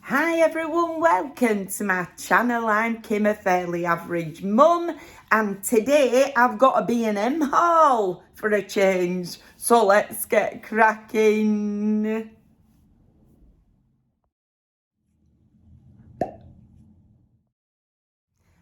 Hi everyone, welcome to my channel. I'm Kim, a fairly average mum, and today I've got a B&M haul for a change. So let's get cracking.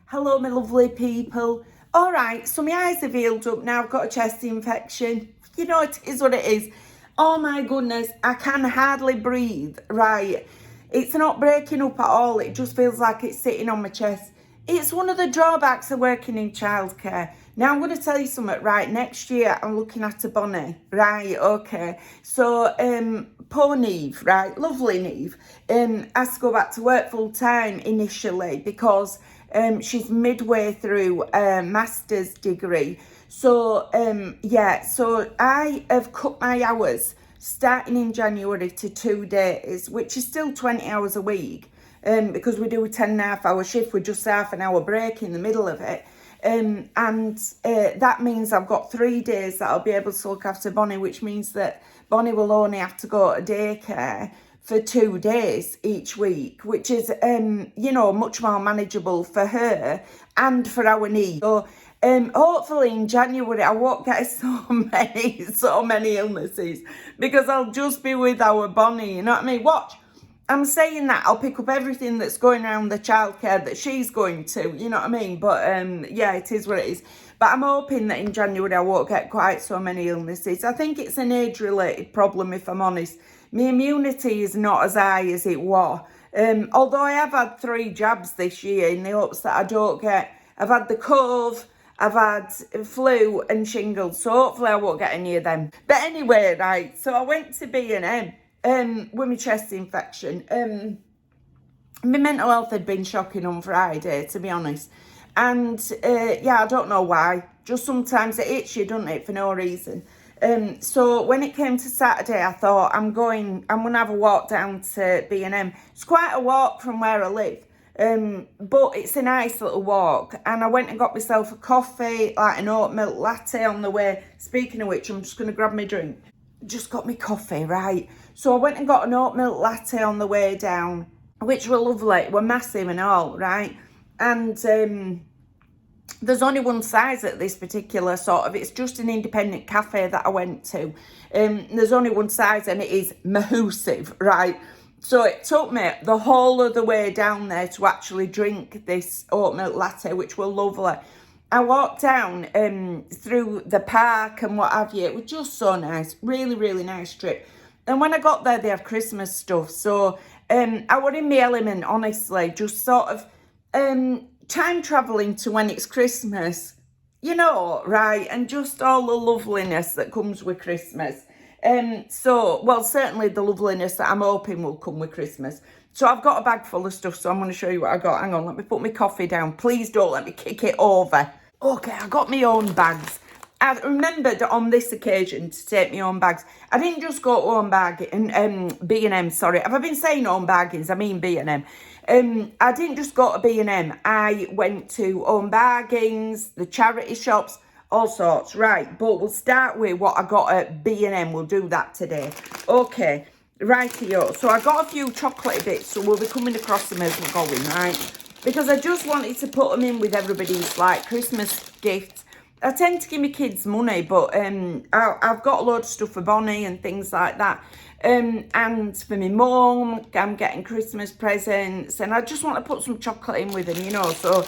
Hello my lovely people. Alright, so my eyes have healed up now. I've got a chest infection. You know, it is what it is. Oh my goodness, I can hardly breathe. Right, it's not breaking up at all. It just feels like it's sitting on my chest. It's one of the drawbacks of working in childcare. Now I'm going to tell you something. Right, next year I'm looking at a bunny. Right, okay. So poor Neve, right, lovely Neve, has to go back to work full time initially because she's midway through a master's degree. So so I have cut my hours starting in January to 2 days, which is still 20 hours a week. Because we do a 10.5 hour shift with just half an hour break in the middle of it. That means I've got 3 days that I'll be able to look after Bonnie, which means that Bonnie will only have to go to daycare for 2 days each week, which is, much more manageable for her and for our needs. So, hopefully in January I won't get so many illnesses because I'll just be with our Bonnie, you know what I mean? Watch. I'm saying that I'll pick up everything that's going around the childcare that she's going to, you know what I mean? But yeah, it is what it is. But I'm hoping that in January I won't get quite so many illnesses. I think it's an age-related problem, if I'm honest. My immunity is not as high as it was. Although I have had 3 jabs this year in the hopes that I don't get. I've had the cove, I've had flu and shingles, so hopefully I won't get any of them. But anyway, right, so I went to B&M. With my chest infection. My mental health had been shocking on Friday, to be honest. And I don't know why. Just sometimes it hits you, doesn't it, for no reason. So when it came to Saturday, I thought I'm gonna have a walk down to B&M. It's quite a walk from where I live. But it's a nice little walk, and I went and got myself a coffee, like an oat milk latte on the way. Speaking of which, I'm just going to grab my drink. Just got me coffee, right? So I went and got an oat milk latte on the way down, which were lovely, were massive and all, right? And there's only one size at this particular it's just an independent cafe that I went to. There's only one size and it is massive, right? So it took me the whole of the way down there to actually drink this oat milk latte, which were lovely. I walked down through the park and what have you. It was just so nice. Really, really nice trip. And when I got there, they have Christmas stuff. So I was in my element, honestly. Just sort of time travelling to when it's Christmas. You know, right? And just all the loveliness that comes with Christmas. Certainly the loveliness that I'm hoping will come with Christmas. So I've got a bag full of stuff, so I'm going to show you what I got. Hang on, let me put my coffee down. Please don't let me kick it over. Okay, I got my own bags. I remembered on this occasion to take my own bags. I didn't just go to B&M, sorry. Have I been saying own baggings? I mean B&M. I didn't just go to B&M. I went to Own Bargains, the charity shops, all sorts. Right, but we'll start with what I got at B&M. We'll do that today. Okay, rightio. So I got a few chocolatey bits, so we'll be coming across them as we're going, right? Because I just wanted to put them in with everybody's, like, Christmas gifts. I tend to give my kids money, but I've got a load of stuff for Bonnie and things like that. And for my mum, I'm getting Christmas presents. And I just want to put some chocolate in with them, you know. So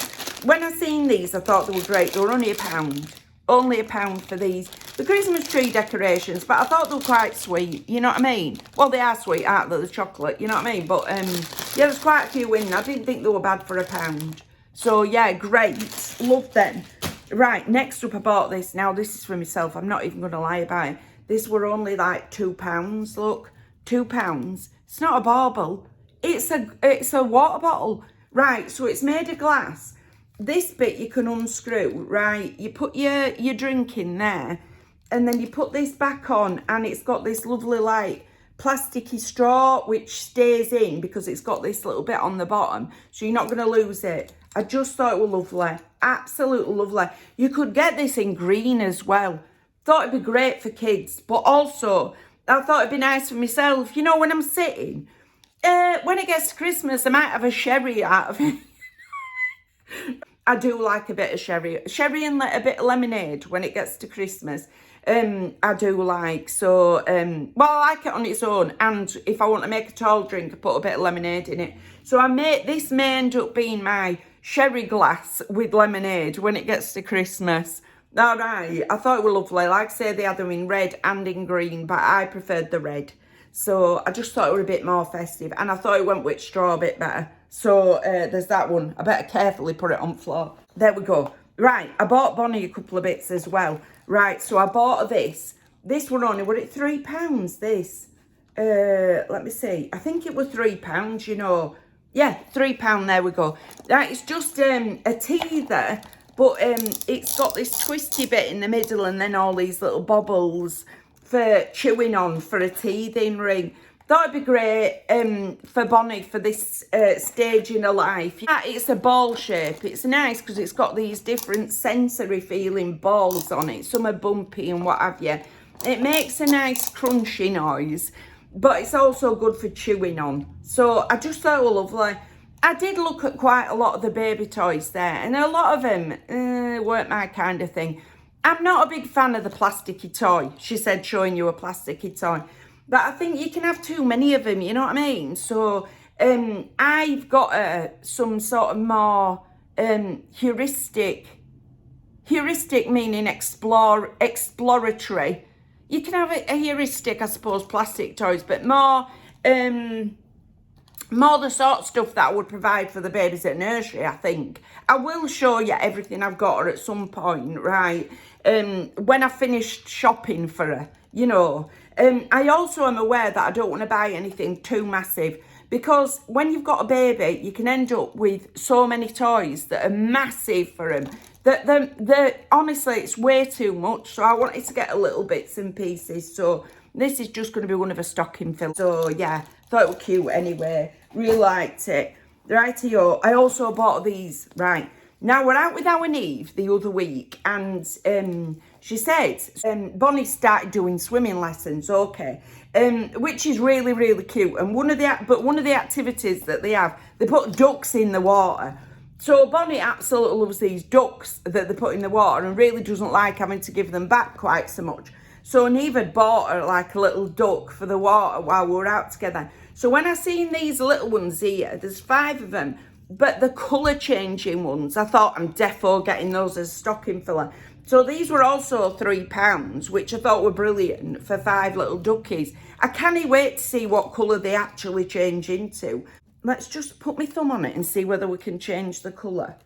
when I seen these, I thought they were great. They were only £1. Only £1 for these. The Christmas tree decorations, but I thought they were quite sweet, you know what I mean? Well, they are sweet, aren't they, the chocolate, you know what I mean? But, yeah, there's quite a few in. I didn't think they were bad for £1. So, yeah, great. Love them. Right, next up I bought this. Now, this is for myself. I'm not even going to lie about it. This were only like £2, look. £2. It's not a bauble. It's a water bottle. Right, so it's made of glass. This bit you can unscrew, right? You put your drink in there, and then you put this back on, and it's got this lovely, like, plasticky straw, which stays in because it's got this little bit on the bottom, so you're not going to lose it. I just thought it was lovely. Absolutely lovely. You could get this in green as well. Thought it'd be great for kids, but also I thought it'd be nice for myself. You know, when I'm sitting When it gets to Christmas, I might have a sherry out of it. I do like a bit of sherry and a bit of lemonade when it gets to Christmas. I do like, so, well, I like it on its own, and if I want to make a tall drink, I put a bit of lemonade in it. So this may end up being my sherry glass with lemonade when it gets to Christmas. All right, I thought it was lovely. Like I say, they had them in red and in green, but I preferred the red. So I just thought it was a bit more festive, and I thought it went with straw a bit better. So there's that one. I better carefully put it on the floor. There we go. Right, I bought Bonnie a couple of bits as well. Right, so I bought this. This one only, were it £3, this? Let me see. I think it was £3, you know. Yeah, £3, there we go. Right, it's just a teether, but it's got this twisty bit in the middle and then all these little bobbles for chewing on for a teething ring. Thought it'd be great for Bonnie for this stage in her life. Yeah, it's a ball shape. It's nice because it's got these different sensory feeling balls on it. Some are bumpy and what have you. It makes a nice crunchy noise, but it's also good for chewing on. So I just thought it was lovely. I did look at quite a lot of the baby toys there, and a lot of them weren't my kind of thing. I'm not a big fan of the plasticky toy, she said, showing you a plasticky toy. But I think you can have too many of them, you know what I mean? So I've got some sort of more heuristic meaning exploratory. You can have a heuristic, I suppose, plastic toys, but more the sort of stuff that I would provide for the babies at nursery, I think. I will show you everything I've got her at some point, right? When I finished shopping for her, you know. I also am aware that I don't want to buy anything too massive, because when you've got a baby, you can end up with so many toys that are massive for them. That honestly, it's way too much. So I wanted to get a little bits and pieces. So this is just going to be one of a stocking fill. So yeah, thought it was cute anyway. Really liked it. Rightio. I also bought these. Right. Now, we're out with our Eve the other week, and she said Bonnie started doing swimming lessons, okay, which is really, really cute. And one of the activities that they have, they put ducks in the water. So Bonnie absolutely loves these ducks that they put in the water and really doesn't like having to give them back quite so much. So Neve had bought her like a little duck for the water while we were out together. So when I seen these little ones here, there's 5 of them, but the colour changing ones, I thought I'm defo getting those as stocking filler. So these were also £3, which I thought were brilliant for 5 little duckies. I can't wait to see what colour they actually change into. Let's just put my thumb on it and see whether we can change the colour.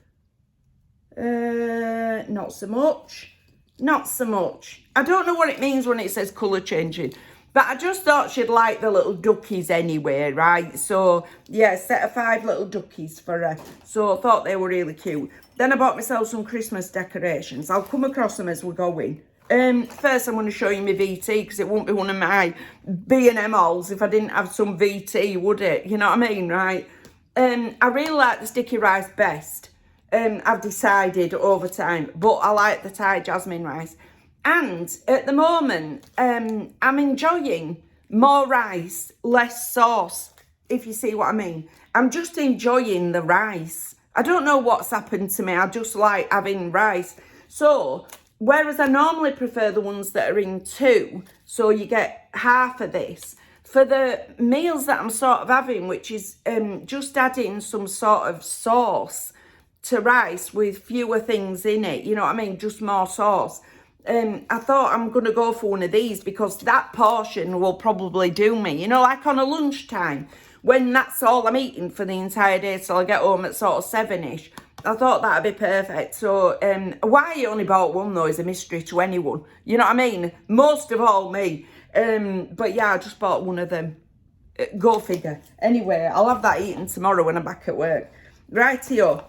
Not so much. Not so much. I don't know what it means when it says colour changing, but I just thought she'd like the little duckies anyway, right? So, yeah, set of 5 little duckies for her. So I thought they were really cute. Then I bought myself some Christmas decorations. I'll come across them as we're going. First, I'm going to show you my VT, because it won't be one of my B&M hauls if I didn't have some VT, would it? You know what I mean, right? I really like the sticky rice best. I've decided over time, but I like the Thai jasmine rice. And at the moment, I'm enjoying more rice, less sauce, if you see what I mean. I'm just enjoying the rice. I don't know what's happened to me. I just like having rice. So, whereas I normally prefer the ones that are in 2, so you get half of this, for the meals that I'm sort of having, which is just adding some sort of sauce to rice with fewer things in it, you know what I mean, just more sauce. I thought I'm going to go for one of these, because that portion will probably do me, you know, like on a lunchtime, when that's all I'm eating for the entire day till I get home at sort of 7ish. I thought that'd be perfect. So why I only bought one though is a mystery to anyone, you know what I mean, most of all me. But yeah, I just bought one of them. Go figure. Anyway, I'll have that eaten tomorrow when I'm back at work. Rightio.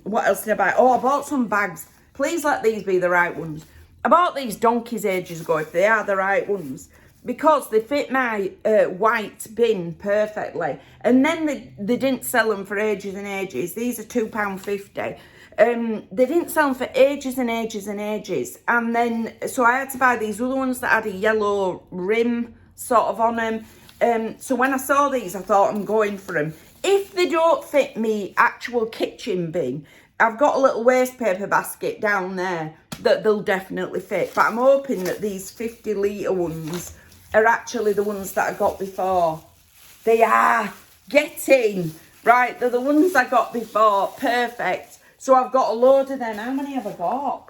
What else did I buy? Oh, I bought some bags. Please let these be the right ones. I bought these donkeys ages ago, if they are the right ones, because they fit my white bin perfectly. And then they didn't sell them for ages and ages. These are £2.50. They didn't sell them for ages and ages and ages. And then, so I had to buy these other ones that had a yellow rim sort of on them. So when I saw these, I thought I'm going for them. If they don't fit me actual kitchen bin, I've got a little waste paper basket down there that they'll definitely fit. But I'm hoping that these 50 litre ones are actually the ones that I got before. They are. Get in. Right, they're the ones I got before. Perfect. So I've got a load of them. How many have I got?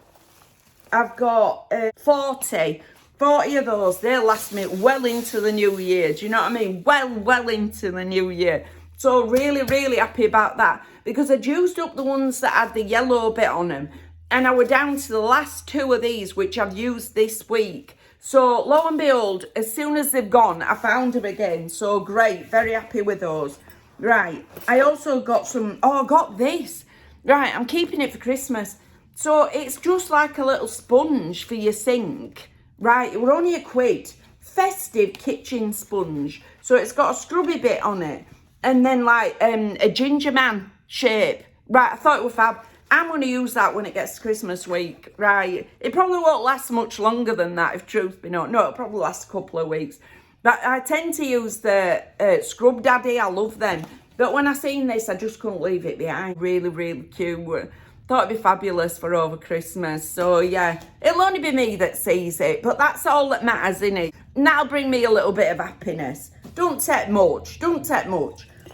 I've got 40. 40 of those. They'll last me well into the new year. Do you know what I mean? Well into the new year. So really happy about that. Because I juiced up the ones that had the yellow bit on them. And I were down to the last 2 of these, which I've used this week. So lo and behold, as soon as they've gone, I found them again. So great. Very happy with those. Right. I also got some... Oh, I got this. Right. I'm keeping it for Christmas. So it's just like a little sponge for your sink. Right. It were only £1. Festive kitchen sponge. So it's got a scrubby bit on it. And then like a ginger man shape. Right. I thought it was fab. I'm going to use that when it gets to Christmas week, right? It probably won't last much longer than that, if truth be known. No, it'll probably last a couple of weeks. But I tend to use the Scrub Daddy. I love them. But when I seen this, I just couldn't leave it behind. Really cute. Thought it'd be fabulous for over Christmas. So, yeah, it'll only be me that sees it. But that's all that matters, innit? And that'll bring me a little bit of happiness. Don't take much.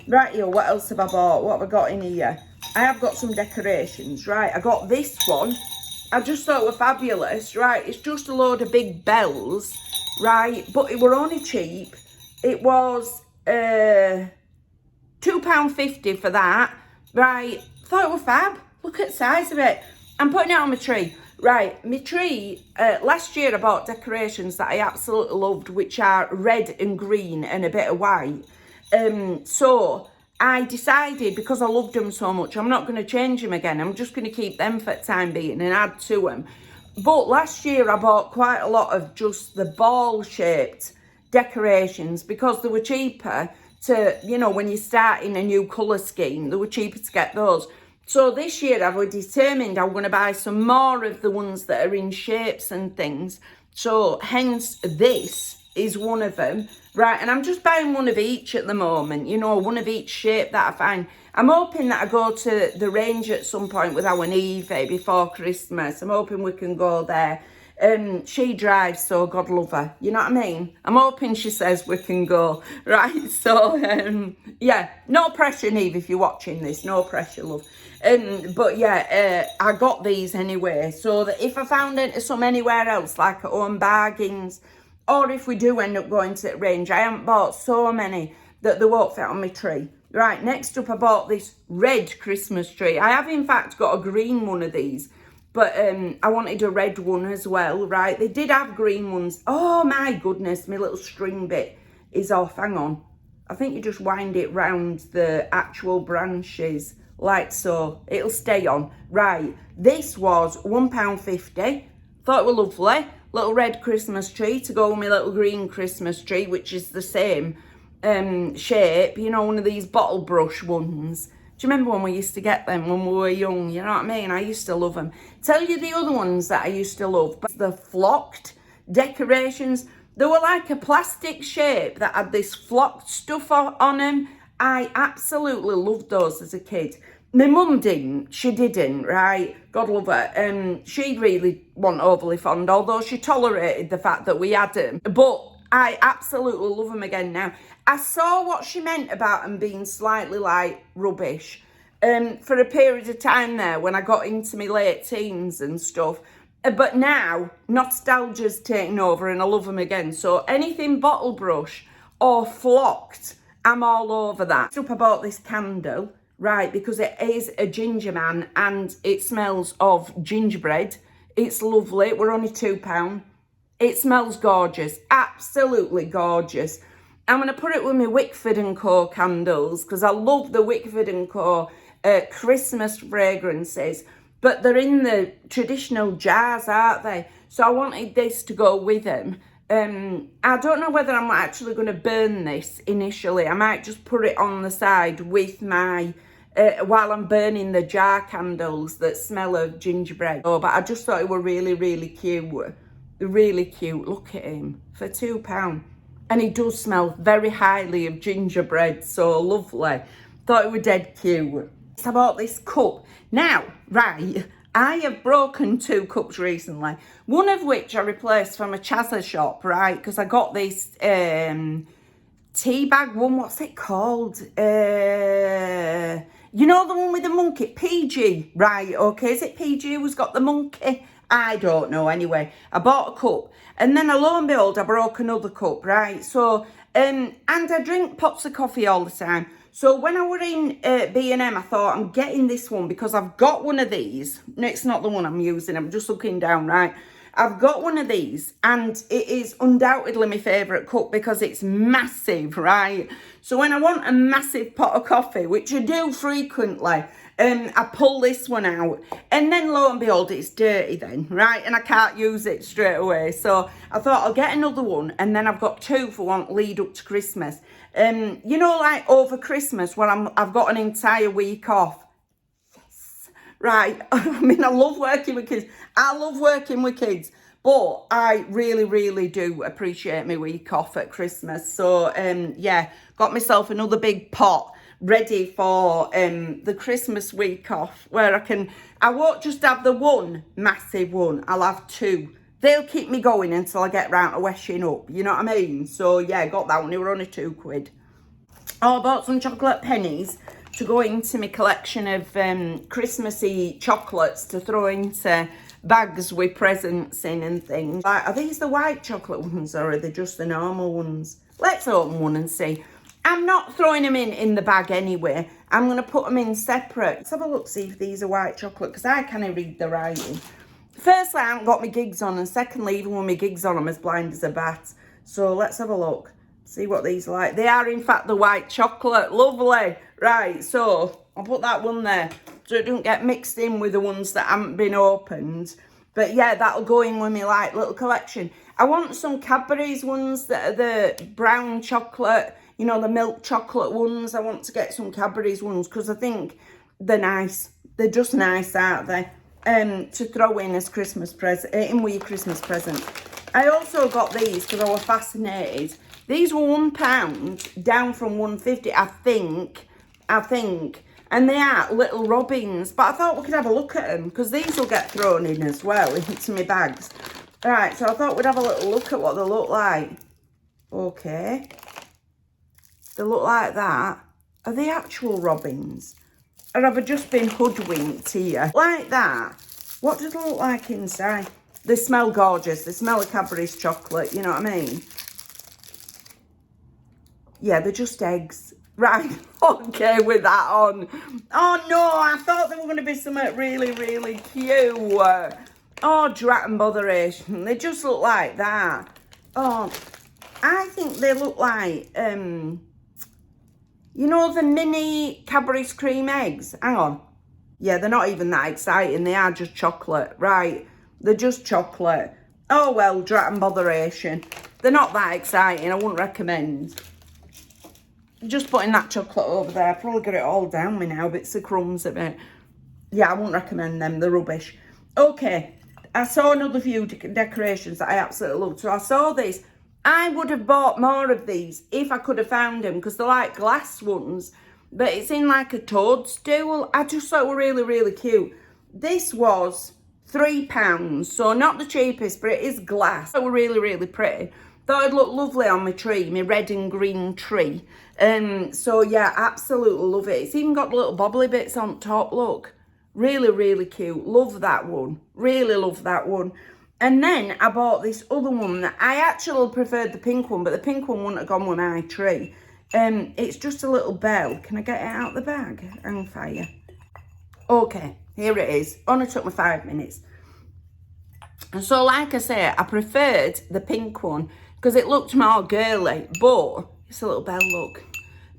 Right, here, what else have I bought? What have I got in here? I have got some decorations, right? I got this one. I just thought it was fabulous, right? It's just a load of big bells, right? But it were only cheap. It was £2.50 for that, right? Thought it was fab. Look at the size of it. I'm putting it on my tree. Right, my tree, last year I bought decorations that I absolutely loved, which are red and green and a bit of white. So I decided, because I loved them so much, I'm not going to change them again. I'm just going to keep them for the time being and add to them. But last year I bought quite a lot of just the ball-shaped decorations because they were cheaper to, you know, when you start in a new colour scheme, they were cheaper to get those. So this year I was determined I'm going to buy some more of the ones that are in shapes and things. So hence this is one of them, right? And I'm just buying one of each at the moment, you know, one of each shape that I find. I'm hoping that I go to the range at some point with our Evie before Christmas. I'm hoping we can go there. She drives, so God love her, you know what I mean? I'm hoping she says we can go, right? So yeah, no pressure, Eve, if you're watching this, no pressure, love. But yeah, I got these anyway, so that if I found some anywhere else, like at Home Bargains, or if we do end up going to that range, I haven't bought so many that they won't fit on my tree. Right, next up I bought this red Christmas tree. I have in fact got a green one of these, but I wanted a red one as well, right? They did have green ones. Oh my goodness, my little string bit is off. Hang on. I think you just wind it round the actual branches like so. It'll stay on. Right, this was £1.50. Thought it was lovely. Little red Christmas tree to go with my little green Christmas tree, which is the same shape, you know, one of these bottle brush ones. Do you remember when we used to get them when we were young? You know what I mean? I used to love them. Tell you the other ones that I used to love, but the flocked decorations. They were like a plastic shape that had this flocked stuff on them. I absolutely loved those as a kid. My mum didn't, she didn't, right? God love her. She really wasn't overly fond, although she tolerated the fact that we had them. But I absolutely love them again now. I saw what she meant about them being slightly like rubbish for a period of time there when I got into my late teens and stuff. But now, nostalgia's taking over and I love them again. So anything bottle brush or flocked, I'm all over that. I bought this candle. Right, because it is a ginger man and it smells of gingerbread. It's lovely. We're only £2. It smells gorgeous. Absolutely gorgeous. I'm going to put it with my Wickford & Co. candles because I love the Wickford & Co. Christmas fragrances. But they're in the traditional jars, aren't they? So I wanted this to go with them. I don't know whether I'm actually going to burn this initially. I might just put it on the side with my... while I'm burning the jar candles that smell of gingerbread. Oh, but I just thought it were really cute. Really cute. Look at him. For £2. And it does smell very highly of gingerbread, so lovely. Thought it was dead cute. I bought this cup. Now, right, I have broken 2 cups recently. One of which I replaced from a Chazza shop, right? Because I got this tea bag one. What's it called? You know, the one with the monkey? PG, right? Okay, is it PG who's got the monkey? I don't know. Anyway, I bought a cup. And then, lo and behold, I broke another cup, right? So, and I drink pots of coffee all the time. So when I were in B&M, I thought, I'm getting this one because I've got one of these. No, it's not the one I'm using. I'm just looking down, right? I've got one of these and it is undoubtedly my favourite cup because it's massive, right? So when I want a massive pot of coffee, which I do frequently, I pull this one out and then lo and behold, it's dirty then, right? And I can't use it straight away. So I thought I'll get another one and then I've got 2 for one lead up to Christmas. You know, like over Christmas when I've got an entire week off. Yes, right. I mean, I love working with kids. I love working with kids, but I really, really do appreciate my week off at Christmas. So, yeah, got myself another big pot ready for the Christmas week off where I won't just have the one massive one, I'll have 2. They'll keep me going until I get round to washing up, you know what I mean? So yeah, got that one, it were only £2. Oh, I bought some chocolate pennies to go into my collection of Christmassy chocolates to throw into bags with presents in and things. Like, are these the white chocolate ones or are they just the normal ones? Let's open one and see. I'm not throwing them in the bag anyway. I'm going to put them in separate. Let's have a look, see if these are white chocolate, because I can't read the writing. Firstly, I haven't got my gigs on, and secondly, even with my gigs on, I'm as blind as a bat. So let's have a look, see what these are like. They are, in fact, the white chocolate. Lovely. Right, so I'll put that one there so it doesn't get mixed in with the ones that haven't been opened. But yeah, that'll go in with me like little collection. I want some Cadbury's ones that are the brown chocolate, you know, the milk chocolate ones. I want to get some Cadbury's ones because I think they're nice. They're just nice, aren't they? To throw in as Christmas present, in with your Christmas present. I also got these because I was fascinated. These were £1 down from £1.50, I think. And they are little robins, but I thought we could have a look at them because these will get thrown in as well into my bags. All right, so I thought we'd have a little look at what they look like. Okay. They look like that. Are they actual robins? Or have I just been hoodwinked here? Like that. What do they look like inside? They smell gorgeous. They smell of Cadbury's chocolate, you know what I mean? Yeah, they're just eggs. Right, okay with that on. Oh no, I thought they were going to be something really, really cute. Oh, drat and botheration. They just look like that. Oh, I think they look like, you know, the mini Cadbury's cream eggs. Hang on. Yeah, they're not even that exciting. They are just chocolate. Right, they're just chocolate. Oh, well, drat and botheration. They're not that exciting. I wouldn't recommend. Just putting that chocolate over there. I've probably got it all down me now. Bits of crumbs of it. Yeah, I wouldn't recommend them. They're rubbish. Okay, I saw another few decorations that I absolutely loved. So I saw this. I would have bought more of these if I could have found them because they're like glass ones. But it's in like a toadstool. I just thought they were really, really cute. This was £3. So not the cheapest, but it is glass. They were really, really pretty. Thought it'd look lovely on my tree, my red and green tree. So yeah, absolutely love it. It's even got little bobbly bits on top, look. Really, really cute. Love that one. Really love that one. And then I bought this other one that I actually preferred the pink one, but the pink one wouldn't have gone with my tree. It's just a little bell. Can I get it out of the bag? Hang fire. Okay, here it is. Only took me 5 minutes. And so like I say, I preferred the pink one because it looked more girly, but it's a little bell, look.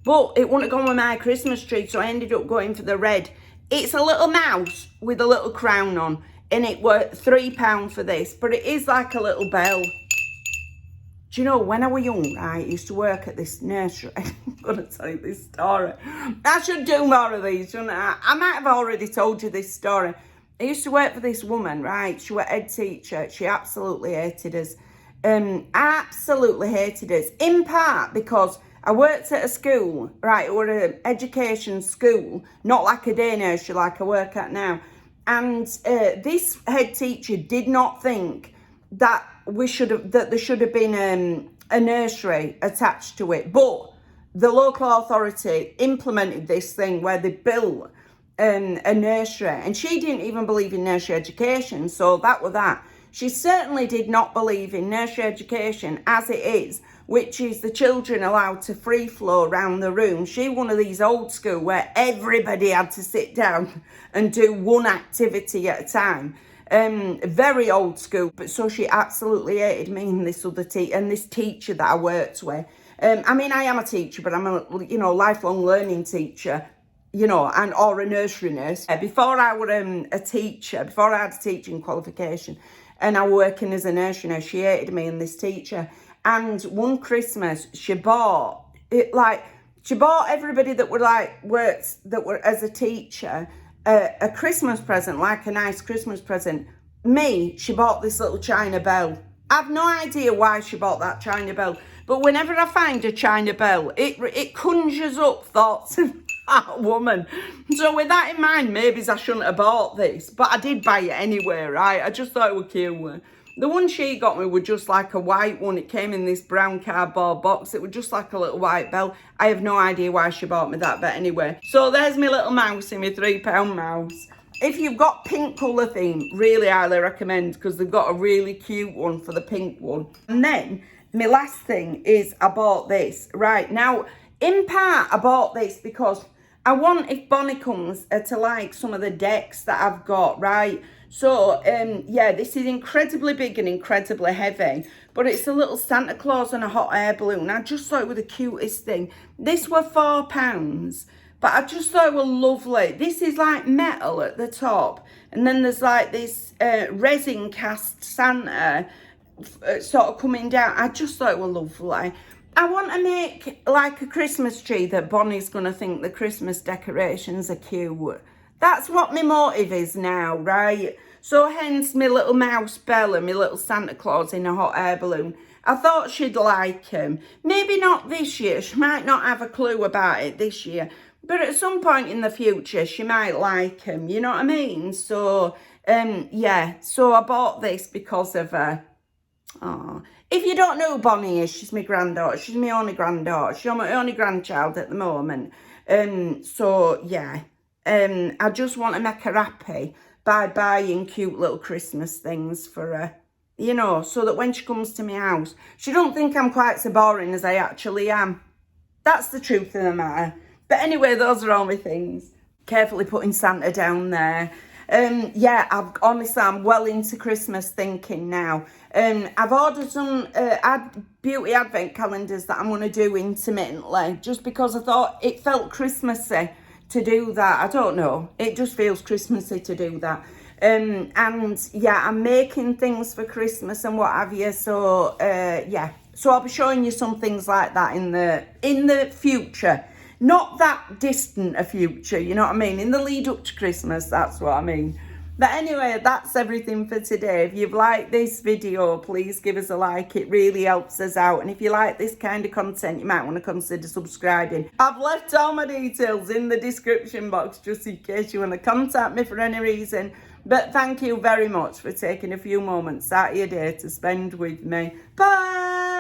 But it wouldn't have gone with my Christmas tree, so I ended up going for the red. It's a little mouse with a little crown on, and it were £3 for this, but it is like a little bell. Do you know, when I was young, I used to work at this nursery. I'm going to tell you this story. I should do more of these, shouldn't I? I might have already told you this story. I used to work for this woman, right? She was a head teacher. She absolutely hated us. Absolutely hated us, in part because I worked at a school, right, or an education school, not like a day nursery like I work at now. And this head teacher did not think that there should have been a nursery attached to it. But the local authority implemented this thing where they built a nursery, and she didn't even believe in nursery education, so that was that. She certainly did not believe in nursery education as it is, which is the children allowed to free flow around the room. She one of these old school where everybody had to sit down and do one activity at a time. Very old school, but so she absolutely hated me and this other this teacher that I worked with. I mean, I am a teacher, but I'm a lifelong learning teacher, and or a nursery nurse. Before I was a teacher, before I had a teaching qualification, and I was working as a nursery nurse, she hated me and this teacher. And one Christmas, she bought everybody that were as a teacher a Christmas present, like a nice Christmas present. Me, she bought this little China bell. I've no idea why she bought that China bell, but whenever I find a China bell, it conjures up thoughts of that woman. So with that in mind, maybe I shouldn't have bought this, but I did buy it anyway, right? I just thought it was cute. The one she got me was just like a white one. It came in this brown cardboard box. It was just like a little white bell. I have no idea why she bought me that, but anyway. So there's my little mouse in my £3 mouse. If you've got pink colour theme, really highly recommend, because they've got a really cute one for the pink one. And then my last thing is I bought this. Right, now, in part, I bought this because I want, if Bonnie comes, to like some of the decks that I've got, right? So, yeah, this is incredibly big and incredibly heavy, but it's a little Santa Claus and a hot air balloon. I just thought it was the cutest thing. This were £4, but I just thought it was lovely. This is like metal at the top, and then there's like this resin cast Santa sort of coming down. I just thought it was lovely. I want to make like a Christmas tree that Bonnie's going to think the Christmas decorations are cute. That's what my motive is now, right? So hence my little mouse bell and my little Santa Claus in a hot air balloon. I thought she'd like him. Maybe not this year. She might not have a clue about it this year. But at some point in the future, she might like him. You know what I mean? So, yeah. So I bought this because of her. Oh, if you don't know who Bonnie is, she's my granddaughter. She's my only granddaughter. She's my only grandchild at the moment. So, yeah. I just want to make her happy by buying cute little Christmas things for her, so that when she comes to my house, she don't think I'm quite so boring as I actually am. That's the truth of the matter. But anyway, those are all my things. Carefully putting Santa down there. Yeah, I'm well into Christmas thinking now. I've ordered some beauty advent calendars that I'm going to do intermittently, just because I thought it felt Christmassy to do that. I don't know. It just feels Christmassy to do that. And yeah, I'm making things for Christmas and what have you. So yeah, so I'll be showing you some things like that in the future. Not that distant a future, you know what I mean? In the lead up to Christmas, that's what I mean. But anyway, that's everything for today. If you've liked this video, please give us a like. It really helps us out. And if you like this kind of content, you might want to consider subscribing. I've left all my details in the description box just in case you want to contact me for any reason. But thank you very much for taking a few moments out of your day to spend with me. Bye!